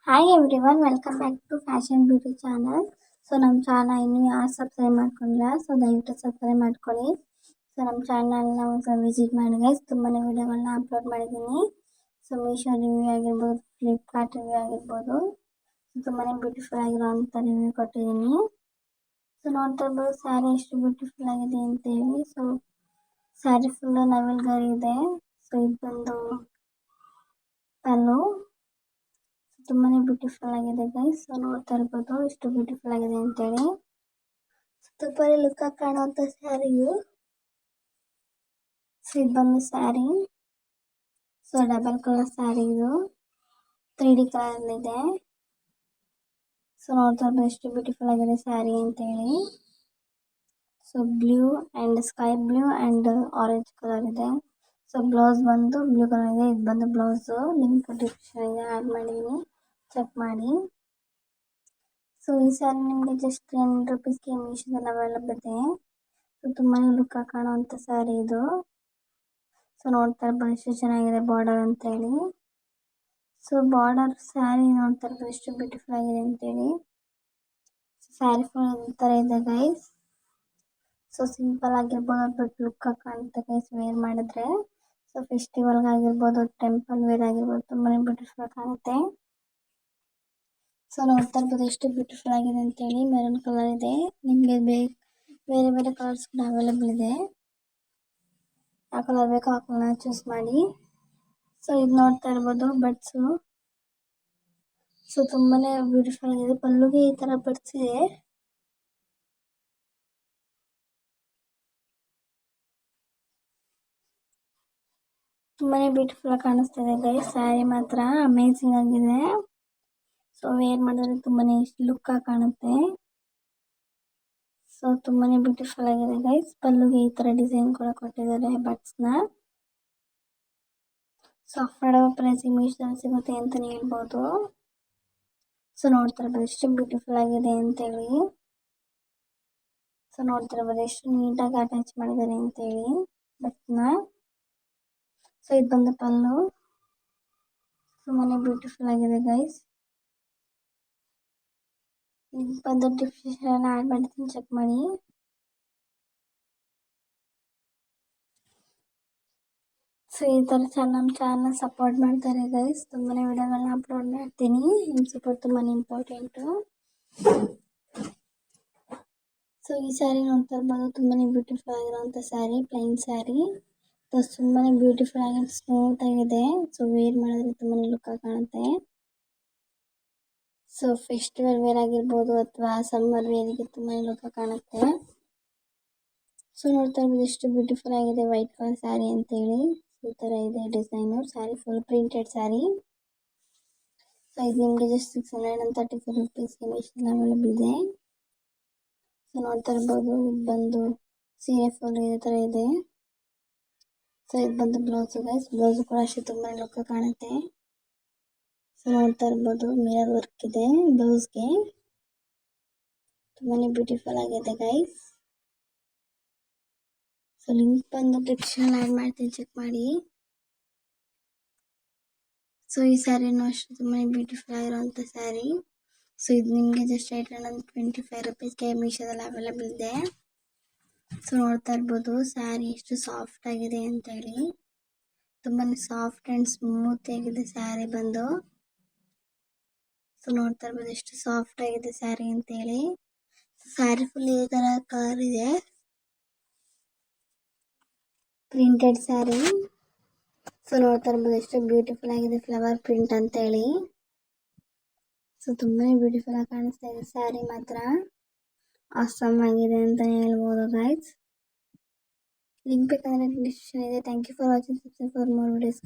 Hi everyone, welcome back to fashion beauty channel. So ನಮ್ಮ channel ಇನ್ನೂ ಯಾರು subscribe ಮಾಡ್ಕೊಂಡಿಲ್ಲ, ಸೊ ದಯವಿಟ್ಟು ಸಬ್ಸ್ಕ್ರೈಬ್ ಮಾಡ್ಕೊಳ್ಳಿ. ಸೊ ನಮ್ಮ ಚಾನಲ್ನ ಒಂದು ವಿಸಿಟ್ ಮಾಡಿ ಗೈಸ್. ತುಂಬಾ ವಿಡಿಯೋಗಳನ್ನ ಅಪ್ಲೋಡ್ ಮಾಡಿದ್ದೀನಿ. ಸೊ ಮೀಶೋ ರಿವ್ಯೂ ಆಗಿರ್ಬೋದು, ಫ್ಲಿಪ್ಕಾರ್ಟ್ ರಿವ್ಯೂ ಆಗಿರ್ಬೋದು, ತುಂಬಾ ಬ್ಯೂಟಿಫುಲ್ ಆಗಿರೋಂಥ ರಿವ್ಯೂ ಕೊಟ್ಟಿದ್ದೀನಿ. ಸೊ ನೋಡ್ತಾ ಇರ್ಬೋದು ಸ್ಯಾರಿ ಎಷ್ಟು ಬ್ಯೂಟಿಫುಲ್ ಆಗಿದೆ ಅಂತೇಳಿ. ಸೊ ಸ್ಯಾರಿ ಫುಲ್ಲು ನವಿಲ್ ಗರಿ ಇದೆ. ಸೊ ಇದೊಂದು ಪಲ್ಲು ತುಂಬಾ ಬ್ಯೂಟಿಫುಲ್ ಆಗಿದೆ ಗೈಸ್. ಸೊ ನೋಡ್ತಾ ಇರ್ಬೋದು ಎಷ್ಟು ಬ್ಯೂಟಿಫುಲ್ ಆಗಿದೆ ಅಂತೇಳಿ. ತುಂಬಾ ಲುಕ್ ಆಗಿ ಕಾಣುವಂಥ ಸ್ಯಾರಿ ಇದು. ಸೊ ಇದು ಬಂದು sari. So double colour sari ಇದು 3D ಕಲರ್ ಇದೆ. ಸೊ ನೋಡ್ತಾ ಇರ್ಬೋದು ಎಷ್ಟು ಬ್ಯೂಟಿಫುಲ್ ಆಗಿದೆ ಸ್ಯಾರಿ ಅಂತೇಳಿ. So blue and sky blue and orange colour ಇದೆ. ಸೊ ಬ್ಲೌಸ್ ಬಂದು ಬ್ಲೂ ಕಲರ್ ಇದೆ. ಇದು ಬಂದು ಬ್ಲೌಸು ಲಿಂಕ್ ಡಿಸ್ಕ್ರಿಪ್ಷನ್ ಇದೆ, ಆ್ಯಡ್ ಮಾಡಿದ್ದೀನಿ, ಚೆಕ್ ಮಾಡಿ. ಸೊ ಈ ಸ್ಯಾರಿ ನಿಮಗೆ ಜಸ್ಟ್ 300 rupeesಗೆ ಮೀಶೋದಲ್ಲಿ ಅವೈಲಬಲ್ ಇದೆ. ಸೊ ತುಂಬಾ ಲುಕ್ ಆಗಿ ಕಾಣುವಂಥ ಸ್ಯಾರಿ ಇದು. ಸೊ ನೋಡ್ತಾ ಇರ್ಬೋದು ಎಷ್ಟು ಚೆನ್ನಾಗಿದೆ ಬಾರ್ಡರ್ ಅಂತೇಳಿ. ಸೊ ಬಾರ್ಡರ್ ಸ್ಯಾರಿ ನೋಡ್ತಾ ಇರ್ಬೋದು ಎಷ್ಟು ಬ್ಯೂಟಿಫುಲ್ ಆಗಿದೆ ಅಂತೇಳಿ. ಸ್ಯಾರಿ ಫುಲ್ ಈ ಥರ ಇದೆ ಗೈಸ್. ಸೊ ಸಿಂಪಲ್ ಆಗಿರ್ಬೋದು, ಬಟ್ ಲುಕ್ ಆಗಿ ಕಾಣುತ್ತೆ ಗೈಸ್ ವೇರ್ ಮಾಡಿದ್ರೆ. ಸೊ ಫೆಸ್ಟಿವಲ್ಗೆ ಆಗಿರ್ಬೋದು, ಟೆಂಪಲ್ ವೇರ್ ಆಗಿರ್ಬೋದು, ತುಂಬಾ ಬ್ಯೂಟಿಫುಲ್ ಕಾಣುತ್ತೆ. ಸೊ ನೋಡ್ತಾ ಇರ್ಬೋದು ಎಷ್ಟು ಬ್ಯೂಟಿಫುಲ್ ಆಗಿದೆ ಅಂತೇಳಿ. ಮೆರೂನ್ ಕಲರ್ ಇದೆ. ನಿಮಗೆ ಬೇರೆ ಬೇರೆ ಕಲರ್ಸ್ ಕೂಡ ಅವೈಲೇಬಲ್ ಇದೆ. ಯಾವ ಕಲರ್ ಬೇಕೋ ಆ ಕಲರ್ನ ಚೂಸ್ ಮಾಡಿ. ಸೊ ಇದು ನೋಡ್ತಾ ಇರ್ಬೋದು ಬಡ್ಸು. ಸೊ ತುಂಬಾ ಬ್ಯೂಟಿಫುಲ್ ಆಗಿದೆ. ಪಲ್ಲುಗೆ ಈ ಥರ ಬಡ್ಸ್ ಇದೆ. ತುಂಬಾ ಬ್ಯೂಟಿಫುಲ್ ಆಗಿ ಕಾಣಿಸ್ತಿದೆ ಗೈಸ್. ಸ್ಯಾರಿ ಮಾತ್ರ ಅಮೇಜಿಂಗ್ ಆಗಿದೆ. ಸೊ ವೇರ್ ಮಾಡಿದ್ರೆ ತುಂಬಾ ಲುಕ್ ಆಗಿ ಕಾಣುತ್ತೆ. ಸೊ ತುಂಬಾ ಬ್ಯೂಟಿಫುಲ್ ಆಗಿದೆ ಗೈಸ್. ಪಲ್ಲುಗೆ ಈ ಥರ ಡಿಸೈನ್ ಕೂಡ ಕೊಟ್ಟಿದ್ದಾರೆ ಬಡ್ಸ್ನ. ಸೊ ಅಫೋರ್ಡಬಲ್ ಪ್ರೈಸಿಗೆ ಮೀಶೋದಲ್ಲಿ ಸಿಗುತ್ತೆ ಅಂತಲೇ ಹೇಳ್ಬೋದು. ಸೊ ನೋಡ್ತಾ ಇರ್ಬೋದು ಎಷ್ಟು ಬ್ಯೂಟಿಫುಲ್ ಆಗಿದೆ ಅಂತೇಳಿ. ಸೊ ನೋಡ್ತಾ ಇರ್ಬೋದು ಎಷ್ಟು ನೀಟಾಗಿ ಅಟ್ಯಾಚ್ ಮಾಡಿದ್ದಾರೆ ಅಂತೇಳಿ ಬಟ್ನ. ಸೊ ಇದು ಬಂದು ಪಲ್ಲು. ತುಂಬಾ ಬ್ಯೂಟಿಫುಲ್ ಆಗಿದೆ ಗೈಸ್. ಲಿಂಕ್ ಬಂದು ಡಿಸ್ಕ್ರಿಪ್ಷನ್ ಆ್ಯಡ್ ಮಾಡಿದ್ದೀನಿ, ಚೆಕ್ ಮಾಡಿ. ಸೊ ಈ ಥರ ನಮ್ಮ ಚಾನಲ್ ಸಪೋರ್ಟ್ ಮಾಡ್ತಾರೆ ಗೈಸ್. ತುಂಬಾ ವಿಡಿಯೋಗಳನ್ನ ಅಪ್ಲೋಡ್ ಮಾಡ್ತೀನಿ. ನಿಮ್ಮ ಸಪೋರ್ಟ್ ತುಂಬಾ ಇಂಪಾರ್ಟೆಂಟು. ಸೊ ಈ ಸ್ಯಾರಿ ನೋಡ್ತಾ ಇರ್ಬೋದು ತುಂಬಾ ಬ್ಯೂಟಿಫುಲ್ ಆಗಿರೋಂಥ ಸ್ಯಾರಿ, ಪ್ಲೈನ್ ಸ್ಯಾರಿ. ಪ್ಲಸ್ ತುಂಬಾ ಬ್ಯೂಟಿಫುಲ್ ಆಗಿ ಸ್ಮೂತ್ ಆಗಿದೆ. ಸೊ ವೇರ್ ಮಾಡಿದ್ರೆ ತುಂಬಾ ಲುಕ್ ಆಗಿ ಕಾಣುತ್ತೆ. ಸೊ ಫೆಸ್ಟಿವಲ್ ವೇರ್ ಆಗಿರ್ಬೋದು ಅಥವಾ ಸಮ್ಮರ್ ವೇರಿಗೆ ತುಂಬಾ ಲುಕ್ ಆಗಿ ಕಾಣುತ್ತೆ. ಸೊ ನೋಡ್ತಾ ಇರ್ಬೋದು ಎಷ್ಟು ಬ್ಯೂಟಿಫುಲ್ ಆಗಿದೆ ವೈಟ್ ಕಲರ್ ಸ್ಯಾರಿ ಅಂತೇಳಿ. ಈ ಥರ ಇದೆ design. Sari full printed sari. So ಇದು ನಿಮಗೆ ಜಸ್ಟ್ 634 rupeesಗೆ ಮೀಶೋದಲ್ಲಿ ಅವೈಲೇಬಲ್ ಇದೆ. ಸೊ ನೋಡ್ತಾ ಇರ್ಬೋದು ಇದು ಬಂದು ಸೀರೆ ಫುಲ್ ಇದೇ ಥರ ಇದೆ. ಸೊ ಇದು ಬಂದು ಬ್ಲೌಸು ಗೈಸ್. ಬ್ಲೌಸು ಕೂಡ ಅಷ್ಟೇ ತುಂಬಾ ಲುಕ್ ಕಾಣುತ್ತೆ. ಸೊ ನೋಡ್ತಾ ಇರ್ಬೋದು ಮಿರರ್ ವರ್ಕ್ ಇದೆ ಬ್ಲೌಸ್ಗೆ. ತುಂಬಾ ಬ್ಯೂಟಿಫುಲ್ ಆಗಿದೆ ಗೈಸ್. ಸೊ ಲಿಂಕ್ ಬಂದು ಡಿಸ್ಕ್ರಿಪ್ಷನ್ ಆ್ಯಡ್ ಮಾಡ್ತೀನಿ, ಚೆಕ್ ಮಾಡಿ. ಸೊ ಈ ಸ್ಯಾರಿನೂ ಅಷ್ಟೇ ತುಂಬಾ ಬ್ಯೂಟಿಫುಲ್ ಆಗಿರೋಂಥ ಸ್ಯಾರಿ. ಸೊ ಇದು ನಿಮಗೆ ಜಸ್ಟ್ 825 rupeesಗೆ ಮೀಶೋದಲ್ಲಿ ಅವೈಲೇಬಲ್ ಇದೆ. ಸೊ ನೋಡ್ತಾ ಇರ್ಬೋದು ಸ್ಯಾರಿ ಎಷ್ಟು ಸಾಫ್ಟ್ ಆಗಿದೆ ಅಂತೇಳಿ. ತುಂಬಾ ಸಾಫ್ಟ್ ಆ್ಯಂಡ್ ಸ್ಮೂತ್ ಆಗಿದೆ ಸ್ಯಾರಿ ಬಂದು. ಸೊ ನೋಡ್ತಾ ಇರ್ಬೋದು ಎಷ್ಟು ಸಾಫ್ಟ್ ಆಗಿದೆ ಸ್ಯಾರಿ ಅಂತೇಳಿ. ಸ್ಯಾರಿ ಫುಲ್ ಈ ಥರ ಕಲರ್ ಇದೆ, ಪ್ರಿಂಟೆಡ್ ಸ್ಯಾರಿ. ಸೊ ನೋಡ್ತಾ ಇರ್ಬೋದು ಎಷ್ಟು ಬ್ಯೂಟಿಫುಲ್ ಆಗಿದೆ ಫ್ಲವರ್ ಪ್ರಿಂಟ್ ಅಂತೇಳಿ. ಸೊ ತುಂಬಾ ಬ್ಯೂಟಿಫುಲ್ ಆಗಿ ಕಾಣಿಸ್ತಾ ಇದೆ ಸ್ಯಾರಿ ಮಾತ್ರ. ಆಸಮ್ ಆಗಿದೆ ಅಂತಲೇ ಹೇಳ್ಬೋದು ಗೈಸ್. ಲಿಂಕ್ ಬೇಕಂದರೆ ಡಿಸ್ಕ್ರಿಪ್ಷನ್ ಇದೆ. Thank you for watching. Subscribe for more videos.